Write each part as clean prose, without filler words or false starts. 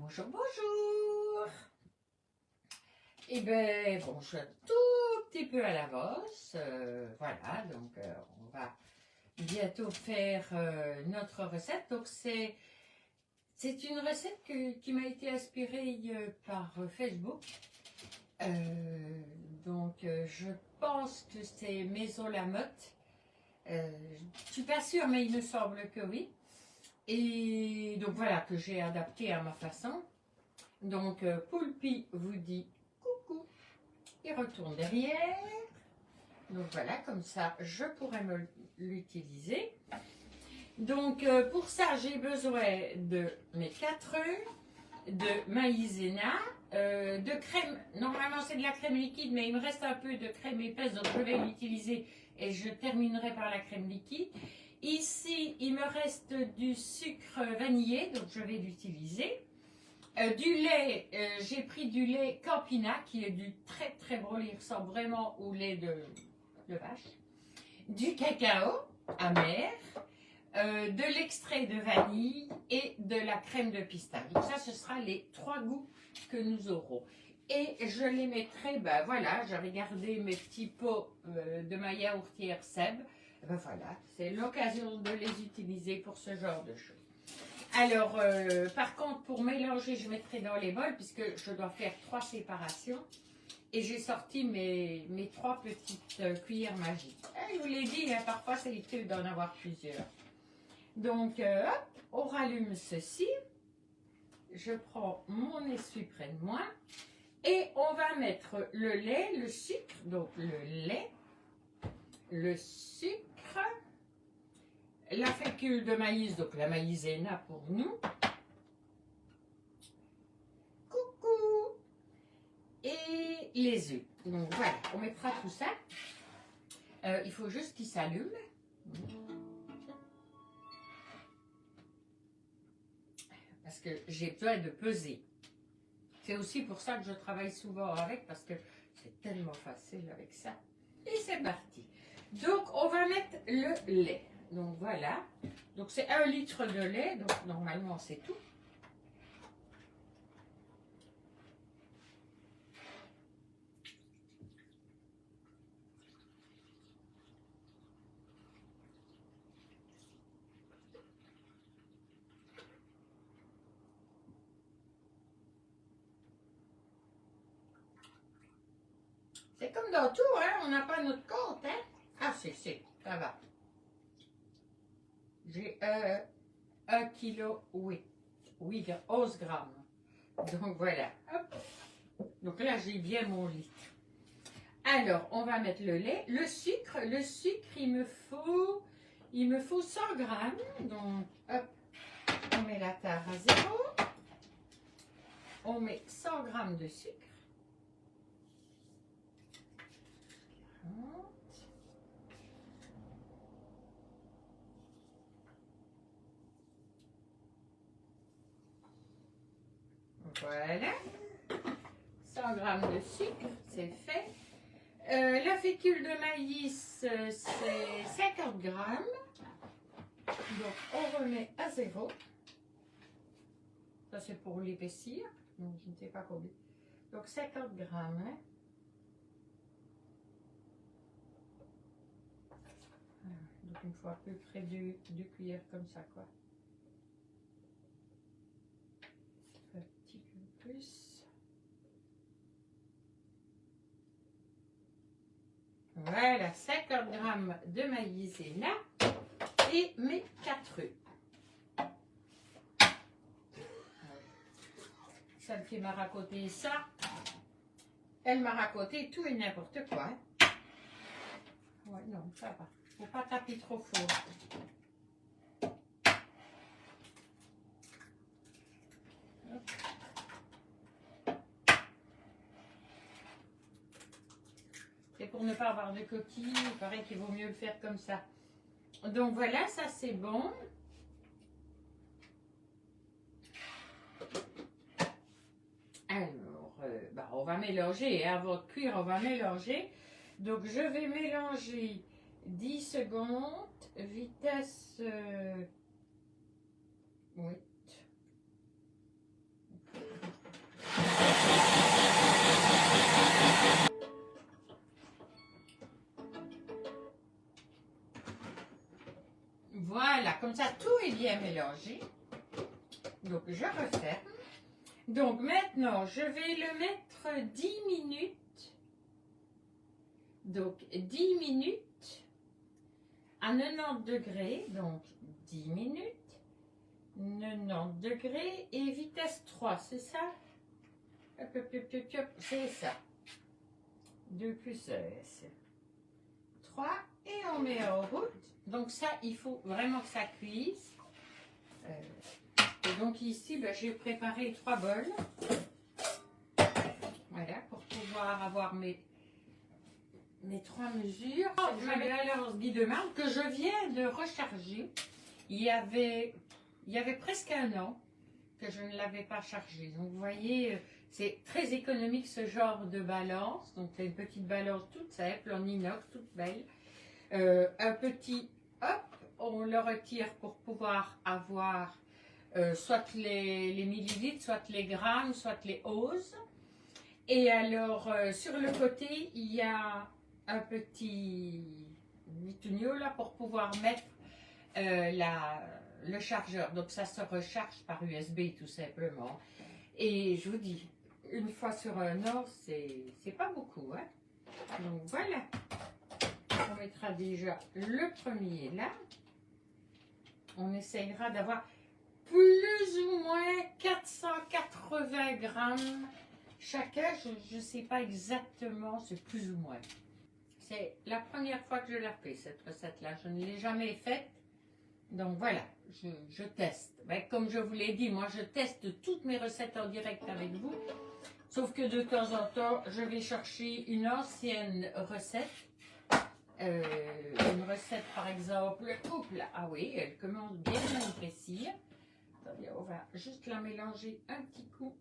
Bonjour, bonjour. Eh bien, bon, je suis un tout petit peu à l'avance. Voilà, donc on va bientôt faire notre recette. Donc c'est une recette qui m'a été inspirée par Facebook. Je pense que c'est Maison Lamotte. Je suis pas sûre, mais il me semble que oui. Et donc voilà, que j'ai adapté à ma façon. Donc Poulpi vous dit coucou, il retourne derrière. Donc voilà, comme ça je pourrais l'utiliser. Donc pour ça j'ai besoin de mes 4 œufs, de maïzena, de crème. Normalement c'est de la crème liquide, mais il me reste un peu de crème épaisse, donc je vais l'utiliser et je terminerai par la crème liquide. Ici il me reste du sucre vanillé, donc je vais l'utiliser. Du lait, j'ai pris du lait Campina qui est du très très bon lait, il ressemble vraiment au lait de vache. Du cacao amer, de l'extrait de vanille et de la crème de pistache. Donc ça, ce sera les 3 goûts que nous aurons. Et je les mettrai, ben voilà, j'avais gardé mes petits pots de ma yaourtière Seb. Ben voilà, c'est l'occasion de les utiliser pour ce genre de choses. Alors, par contre, pour mélanger, je mettrai dans les bols puisque je dois faire 3 séparations. Et j'ai sorti mes 3 petites cuillères magiques. Je vous l'ai dit, hein, parfois c'est utile d'en avoir plusieurs. Donc, hop, on rallume ceci. Je prends mon essuie près de moi. Et on va mettre le lait, le sucre. Donc, le lait, le sucre. La fécule de maïs, donc la maïzena pour nous. Coucou. Et les œufs. Donc voilà, on mettra tout ça. Il faut juste qu'il s'allume. Parce que j'ai besoin de peser. C'est aussi pour ça que je travaille souvent avec, parce que c'est tellement facile avec ça. Et c'est parti. Donc on va mettre le lait. Donc voilà. Donc c'est 1 litre de lait. Donc normalement c'est tout. C'est comme dans tout, hein? On n'a pas notre compte, hein? Ah, ça va. J'ai 1 kilo, oui, 11 grammes. Donc voilà. Hop. Donc là, j'ai bien mon litre. Alors, on va mettre le lait, le sucre. Le sucre, il me faut 100 grammes. Donc, hop, on met la tare à 0. On met 100 grammes de sucre. Voilà. 100 grammes de sucre, c'est fait. La fécule de maïs, c'est 50 grammes. Donc, on remet à 0. Ça, c'est pour l'épaissir. Donc, je ne sais pas combien. Donc, 50 grammes. Hein. Donc, il me faut à peu près 2 cuillères comme ça, quoi. Un petit peu plus. Voilà, 50 grammes de maïzena et mes 4 œufs. Celle qui m'a raconté ça, elle m'a raconté tout et n'importe quoi. Hein. Ouais, non, ça va. Faut pas taper trop fort. C'est pour ne pas avoir de coquilles. Il paraît qu'il vaut mieux le faire comme ça. Donc voilà, ça c'est bon. Alors, on va mélanger. Et avant de cuire, on va mélanger. Donc je vais mélanger 10 secondes. Vitesse 8. comme ça, tout est bien mélangé. Donc, je referme. Donc, maintenant, je vais le mettre 10 minutes. Donc, 10 minutes à 90 degrés. Donc, 10 minutes, 90 degrés et vitesse 3, c'est ça? Hop, hop, hop, hop, hop, c'est ça. 2 plus 3 et on met en route. Donc ça, il faut vraiment que ça cuise. Et donc ici, ben, j'ai préparé 3 bols. Voilà, pour pouvoir avoir mes 3 mesures. Ma balance Guy de marbre que je viens de recharger. Il y avait presque un an que je ne l'avais pas chargé. Donc vous voyez, c'est très économique ce genre de balance. Donc c'est une petite balance toute simple, en inox, toute belle. Un petit, hop, on le retire pour pouvoir avoir soit les millilitres, soit les grammes, soit les oses. Et alors, sur le côté, il y a un petit bitunio là pour pouvoir mettre le chargeur. Donc ça se recharge par USB tout simplement. Et je vous dis, une fois sur un an, c'est pas beaucoup, hein. Donc voilà. On mettra déjà le premier là. On essayera d'avoir plus ou moins 480 grammes chacun. Je ne sais pas exactement, c'est plus ou moins. C'est la première fois que je la fais, cette recette-là. Je ne l'ai jamais faite. Donc voilà, je teste. Ben, comme je vous l'ai dit, moi je teste toutes mes recettes en direct avec vous. Sauf que de temps en temps, je vais chercher une ancienne recette. Une recette par exemple, couple. Ah oui, elle commence bien à épaissir. Attendez, on va juste la mélanger un petit coup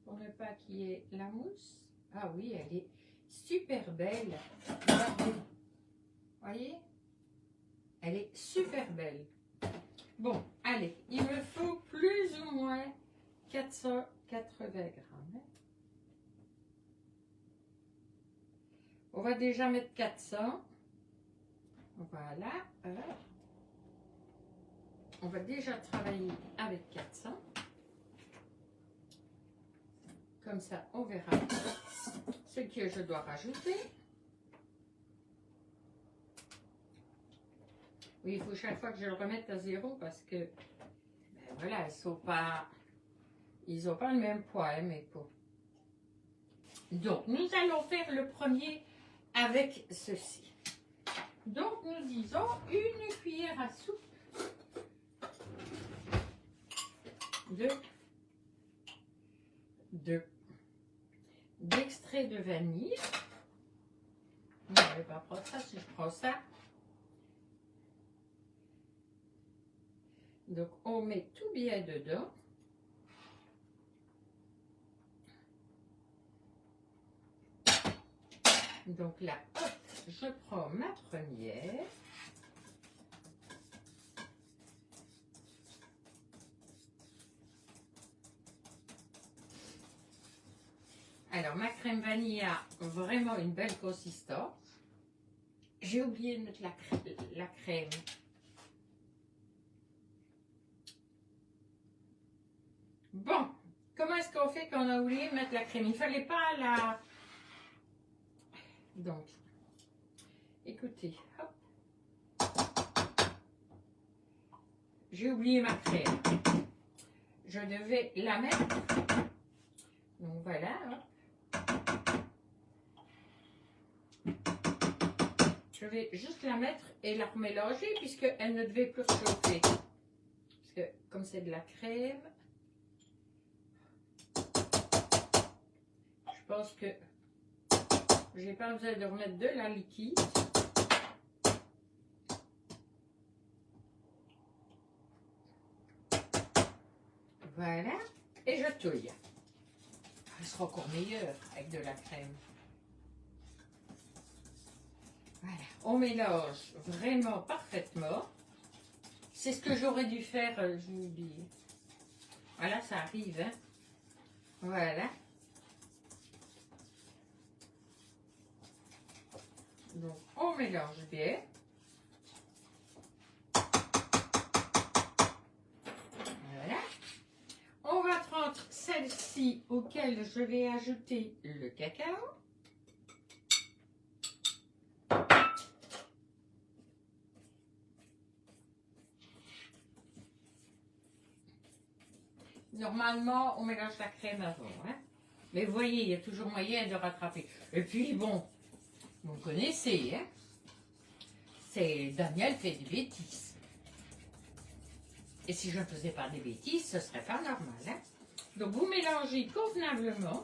pour ne pas qu'il y ait la mousse. Ah oui, elle est super belle. Regardez. Voyez? Elle est super belle. Bon, allez, il me faut plus ou moins 480 grammes. On va déjà mettre 400. Voilà. On va déjà travailler avec 400. Comme ça, on verra ce que je dois rajouter. Oui, il faut chaque fois que je le remette à 0 parce que, ben voilà, ils n'ont pas le même poids, hein, mes pots. Donc, nous allons faire le premier avec ceci. Donc, nous disons une cuillère à soupe d'extrait de vanille. Je ne vais pas prendre ça si je prends ça. Donc, on met tout bien dedans. Donc là, hop, je prends ma première. Alors, ma crème vanille a vraiment une belle consistance. J'ai oublié de mettre la crème. Bon, comment est-ce qu'on fait quand on a oublié de mettre la crème? Il ne fallait pas la... Donc, écoutez, hop. J'ai oublié ma crème. Je devais la mettre. Donc voilà, hop. Je vais juste la mettre et la remélanger puisqu'elle ne devait plus réchauffer. Parce que comme c'est de la crème, je pense que j'ai pas besoin de remettre de la liquide. Voilà. Et je touille. Elle sera encore meilleure avec de la crème. Voilà, on mélange vraiment parfaitement. C'est ce que j'aurais dû faire, j'ai oublié. Voilà, ça arrive, hein. Voilà. Donc, on mélange bien. celle-ci auquel je vais ajouter le cacao. Normalement, on mélange la crème avant, hein. Mais vous voyez, il y a toujours moyen de rattraper. Et puis, bon, vous me connaissez, hein. C'est Daniel fait des bêtises. Et si je ne faisais pas des bêtises, ce ne serait pas normal, hein. Donc, vous mélangez convenablement.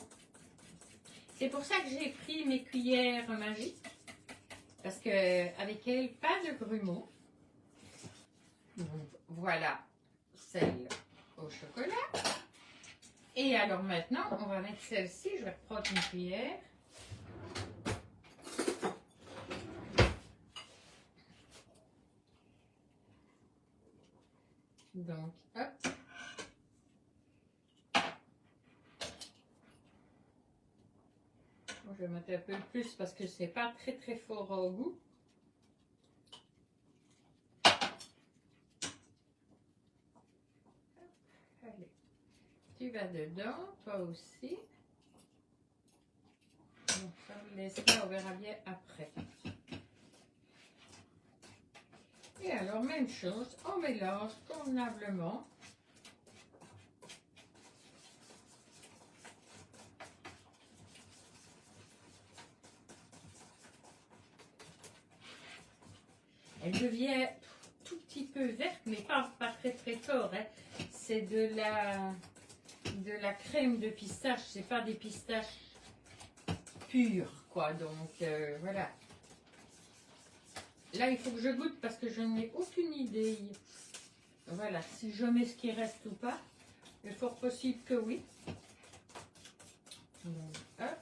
C'est pour ça que j'ai pris mes cuillères magiques. Parce qu'avec elles, pas de grumeaux. Donc, voilà celle au chocolat. Et alors maintenant, on va mettre celle-ci. Je vais reprendre une cuillère. Donc, hop. Je vais mettre un peu plus parce que c'est pas très fort au goût. Allez, tu vas dedans, toi aussi. Donc ça, vous laisse là, on verra bien après. Et alors, même chose, on mélange convenablement. Elle devient tout petit peu verte, mais pas très fort, hein. C'est de la crème de pistache, c'est pas des pistaches pures, quoi. Donc, voilà. Là, il faut que je goûte parce que je n'ai aucune idée. Voilà, si je mets ce qui reste ou pas. Il est fort possible que oui. Donc, hop.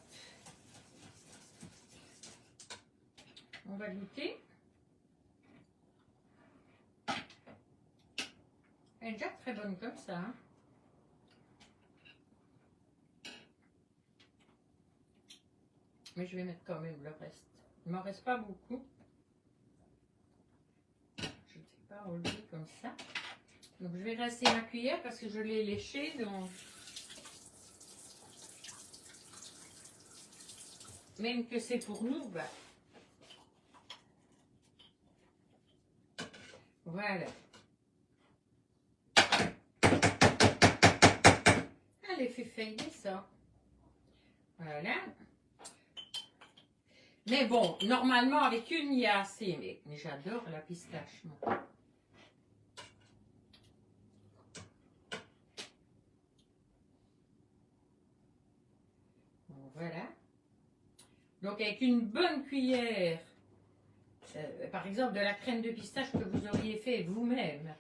On va goûter. Elle est déjà très bonne comme ça, hein. Mais je vais mettre quand même le reste. Il ne m'en reste pas beaucoup. Je ne sais pas enlever comme ça. Donc je vais rincer ma cuillère parce que je l'ai léchée. Donc même que c'est pour nous, bah. Voilà. Allez, fais faillir ça. Voilà. Mais bon, normalement, avec une, il y a assez. Mais j'adore la pistache, moi. Bon, voilà. Donc, avec une bonne cuillère, par exemple, de la crème de pistache que vous auriez fait vous-même.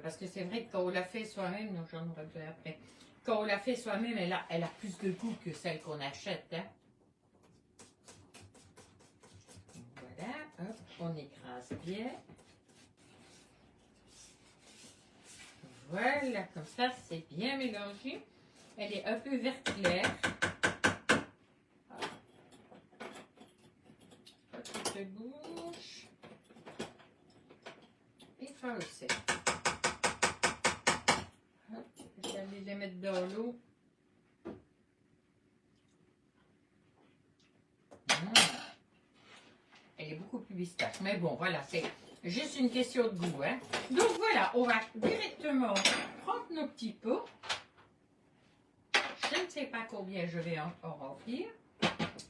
Parce que c'est vrai que quand on l'a fait soi-même, donc j'en aurai besoin après. Quand on l'a fait soi-même, elle a plus de goût que celle qu'on achète, hein. Voilà, hop, on écrase bien. Voilà, comme ça, c'est bien mélangé. Elle est un peu vert clair. Petite bouche. Et ça aussi. Je vais aller les mettre dans l'eau. Elle est beaucoup plus pistache. Mais bon, voilà, c'est juste une question de goût, hein. Donc voilà, on va directement prendre nos petits pots. Je ne sais pas combien je vais en remplir.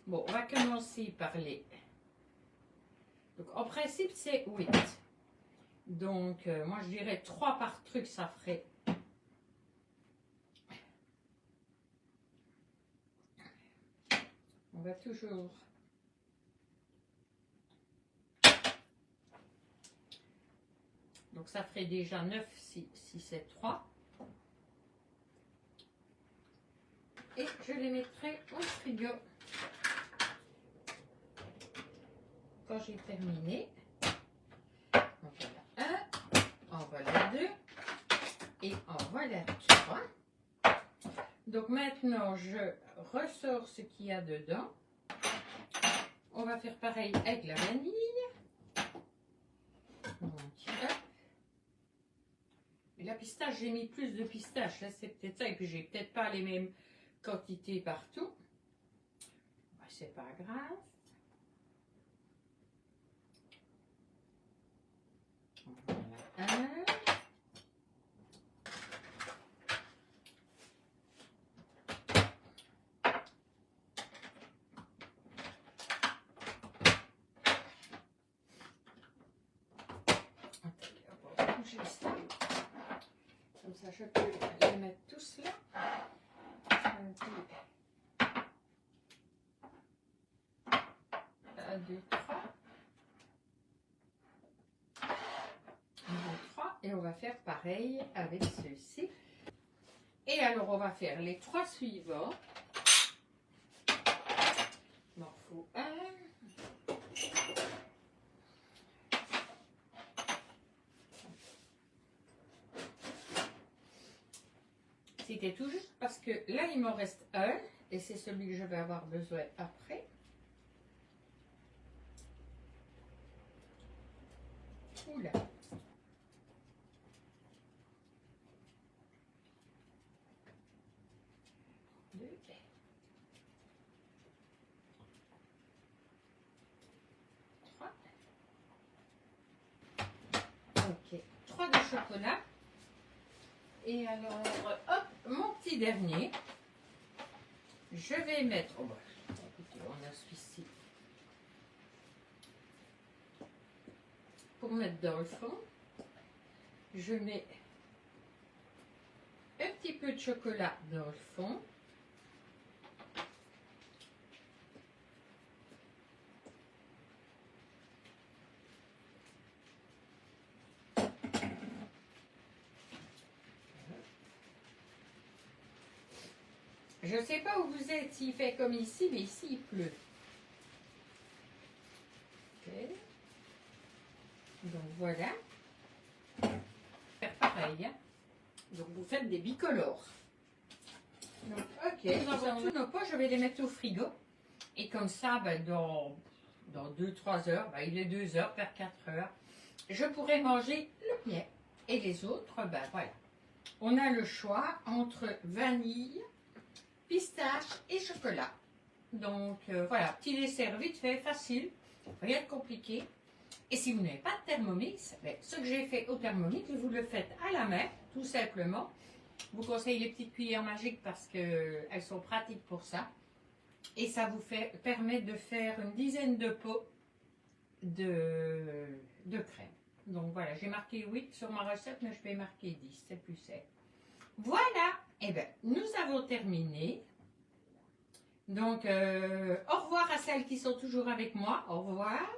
Bon, on va commencer par les... Donc, en principe, c'est 8. Donc, moi, je dirais 3 par truc, ça ferait... On va toujours... Donc, ça ferait déjà 9 si c'est 3. Et je les mettrai au frigo quand j'ai terminé. En voilà 1, en voilà 2 et en voilà 3. Donc maintenant, je ressors ce qu'il y a dedans. On va faire pareil avec la vanille. Donc, hop. Et la pistache, j'ai mis plus de pistache, hein, c'est peut-être ça. Et puis j'ai peut-être pas les mêmes quantités partout. Ben, c'est pas grave. Voilà un. On va bouger ça. Comme ça, je peux les mettre tous là. Un, deux, trois. Un, deux, trois. Et on va faire pareil avec ceux-ci. Et alors, on va faire les 3 suivants. Il m'en faut un. C'était tout juste parce que là, il m'en reste un. Et c'est celui que je vais avoir besoin après. Oula. Deux. Trois. Ok. 3 de chocolat. Et alors, hop, mon petit dernier. Je vais mettre... Oh bah, écoutez, on a celui-ci. Pour mettre dans le fond, je mets un petit peu de chocolat dans le fond. Je ne sais pas où vous êtes, s'il fait comme ici, mais ici il pleut. Ok. Donc voilà. Faire pareil. Hein. Donc vous faites des bicolores. Donc ok, dans tous nos pots, je vais les mettre au frigo. Et comme ça, ben, dans 2-3 heures, ben, il est 2 heures, vers 4 heures, je pourrai manger le mien. Et les autres, ben voilà. On a le choix entre vanille, pistache et chocolat. Donc voilà, petit dessert vite fait, facile, rien de compliqué. Et si vous n'avez pas de Thermomix, ben, ce que j'ai fait au Thermomix, vous le faites à la main, tout simplement. Je vous conseille les petites cuillères magiques parce qu'elles sont pratiques pour ça. Et ça vous permet de faire une dizaine de pots de crème. Donc voilà, j'ai marqué 8 sur ma recette, mais je vais marquer 10, c'est plus simple. Voilà, et bien nous avons terminé. Donc au revoir à celles qui sont toujours avec moi, au revoir.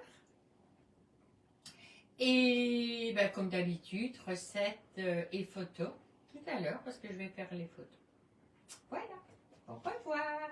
Et ben, comme d'habitude, recettes et photos tout à l'heure parce que je vais faire les photos. Voilà, au revoir.